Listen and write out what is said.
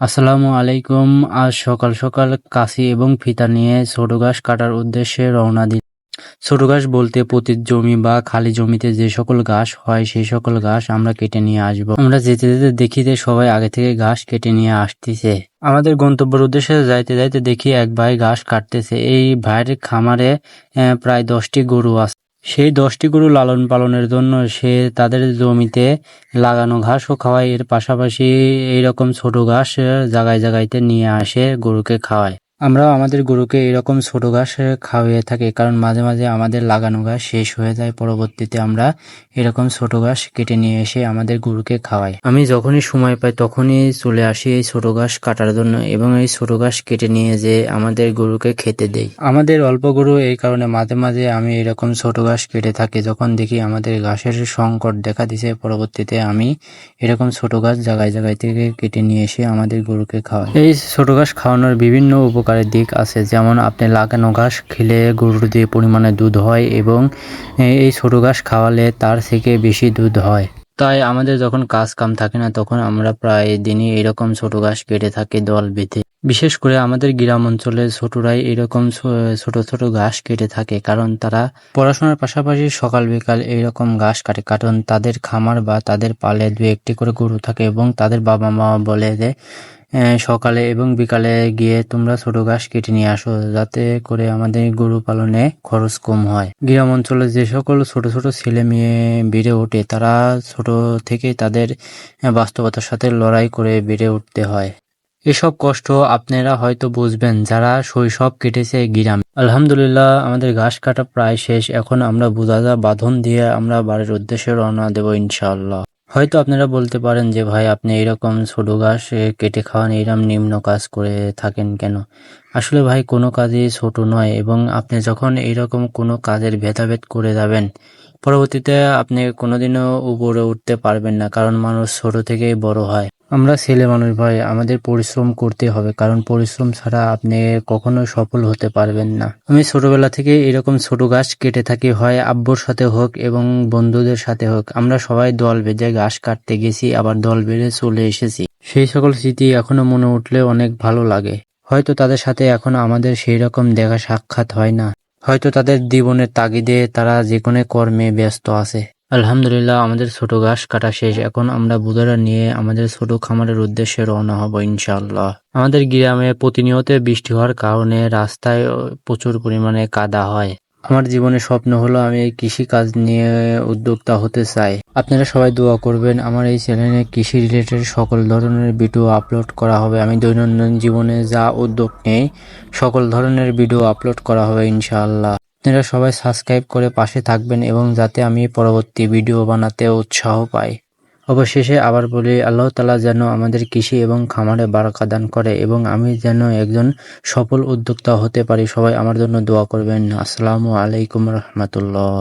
আসসালামু আলাইকুম। আজ সকাল সকাল কাশি এবং ফিতা নিয়ে ছোট ঘাস কাটার উদ্দেশ্যে রওনা দিই। ছোট ঘাস বলতে পতিত জমি বা খালি জমিতে যে সকল ঘাস হয় সেই সকল ঘাস আমরা কেটে নিয়ে আসব। আমরা যেতে যেতে দেখি যে সবাই আগে থেকে ঘাস কেটে নিয়ে আসতেছে। আমাদের গন্তব্যের উদ্দেশ্যে যাইতে যাইতে দেখি এক ভাই ঘাস কাটতেছে। এই ভাইয়ের খামারে প্রায় 10টি গরু আছে। সেই 10টি গরু লালন পালনের জন্য সে তাদের জমিতে লাগানো ঘাসও খাওয়ায়, এর পাশাপাশি এইরকম ছোট ঘাস জায়গায় জায়গায়তে নিয়ে আসে গরুকে খাওয়ায়। আমরাও আমাদের গরুকে এরকম ছোট ঘাস খাওয়িয়ে থাকি, কারণ মাঝে মাঝে আমাদের লাগানো ঘাস শেষ হয়ে যায়। পরবর্তীতে আমরা এরকম ছোট ঘাস কেটে নিয়ে এসে আমাদের গরুকে খাওয়াই। আমি যখনই সময় পাই তখনই চলে আসি এই ছোট ঘাস কাটার জন্য এবং এই ছোট ঘাস কেটে নিয়ে যে আমাদের গরুকে খেতে দেই। আমাদের অল্প গরু, এই কারণে মাঝে মাঝে আমি এরকম ছোট ঘাস কেটে থাকি। যখন দেখি আমাদের ঘাসের সংকট দেখা দিছে, পরবর্তীতে আমি এরকম ছোট ঘাস জায়গায় জায়গায় থেকে কেটে নিয়ে এসে আমাদের গরুকে খাওয়াই। এই ছোট ঘাস খাওয়ানোর বিভিন্ন উপকারের দিক আছে, যেমন আপনি লাগানো ঘাস খেলে গরুর যে পরিমাণে দুধ হয় এবং এই ছোট ঘাস খাওয়ালে তার থেকে বেশি দুধ হয়। তাই আমাদের যখন কাজ কাম থাকে না তখন আমরা প্রায় দিনই এরকম ছোট ঘাস কেটে থাকি দল বেঁধে। বিশেষ করে আমাদের গ্রাম অঞ্চলে ছোটরাই এরকম ছোট ছোট ঘাস কেটে থাকে, কারণ তারা পড়াশোনার পাশাপাশি সকাল বিকাল এইরকম ঘাস কাটে। কারণ তাদের খামার বা তাদের পালে 2-1টি করে গরু থাকে এবং তাদের বাবা মা বলে যে সকালে এবং বিকালে গিয়ে তোমরা ছোট ঘাস কেটে নিয়ে আসো, যাতে করে আমাদের গরু পালনে খরচ কম হয়। গ্রাম অঞ্চলে যে সকল ছোট ছোট ছেলে মেয়ে বেড়ে ওঠে, তারা ছোট থেকে তাদের বাস্তবতার সাথে লড়াই করে বেড়ে উঠতে হয়। এসব কষ্ট আপনারা হয়তো বুঝবেন যারা শৈশব কেটেছে গ্রামে। আলহামদুলিল্লাহ, আমাদের ঘাস কাটা প্রায় শেষ। এখন আমরা বোঝাজা বাঁধন দিয়ে আমরা বাড়ির উদ্দেশ্যে রওনা দেব ইনশাআল্লাহ। হয়তো আপনারা বলতে পারেন যে ভাই, আপনি এরকম ছোট ঘাস কেটে খাওয়ান, এরকম নিম্ন কাজ করে থাকেন কেন? আসলে ভাই, কোনো কাজই ছোট নয়, এবং আপনি যখন এইরকম কোনো কাজের ভেদাভেদ করে যাবেন, পরবর্তীতে আপনি কোনোদিনও উপরে উঠতে পারবেন না, কারণ মানুষ ছোট থেকেই বড় হয়। আমরা ছেলে মানুষ ভাই, আমাদের পরিশ্রম করতে হবে, কারণ পরিশ্রম ছাড়া আপনি কখনো সফল হতে পারবেন না। আমি ছোটবেলা থেকে এরকম ছোট ঘাস কেটে থাকি, হয় আব্বুর সাথে হোক এবং বন্ধুদের সাথে হোক। আমরা সবাই দল বেঁধে ঘাস কাটতে গেছি, আবার দল বেঁধে চলে এসেছি। সেই সকল স্মৃতি এখনো মনে উঠলে অনেক ভালো লাগে। হয়তো তাদের সাথে এখনো আমাদের সেই রকম দেখা সাক্ষাৎ হয় না, হয়তো তাদের জীবনের তাগিদে তারা যে কোনো কর্মে ব্যস্ত আছে। আলহামদুলিল্লাহ, আমাদের ছোট ঘাস কাটা শেষ। এখন আমরা বুধারা নিয়ে আমাদের ছোট খামারের উদ্দেশ্যে রওনা হব ইনশাআল্লাহ। আমাদের গ্রামে প্রতিনিয়ত বৃষ্টি হওয়ার কারণে রাস্তায় প্রচুর পরিমাণে কাদা হয়। আমার জীবনের স্বপ্ন হলো আমি এই কৃষি কাজ নিয়ে উদ্যোক্তা হতে চাই। আপনারা সবাই দোয়া করবেন। আমার এই চ্যানেলে কৃষি রিলেটেড সকল ধরনের ভিডিও আপলোড করা হবে। আমি দৈনন্দিন জীবনে যা উদ্যোগ নেই সকল ধরনের ভিডিও আপলোড করা হবে ইনশাআল্লাহ। আপনারা সবাই সাবস্ক্রাইব করে পাশে থাকবেন এবং যাতে আমি পরবর্তী ভিডিও বানাতে উৎসাহ পাই। অবশেষে আবার বলি, আল্লাহ তাআলা যেন আমাদের কৃষি এবং খামারে বারাকা দান করে এবং আমি যেন একজন সফল উদ্যোক্তা হতে পারি। সবাই আমার জন্য দোয়া করবেন। আসসালামু আলাইকুম রহমতুল্লাহ।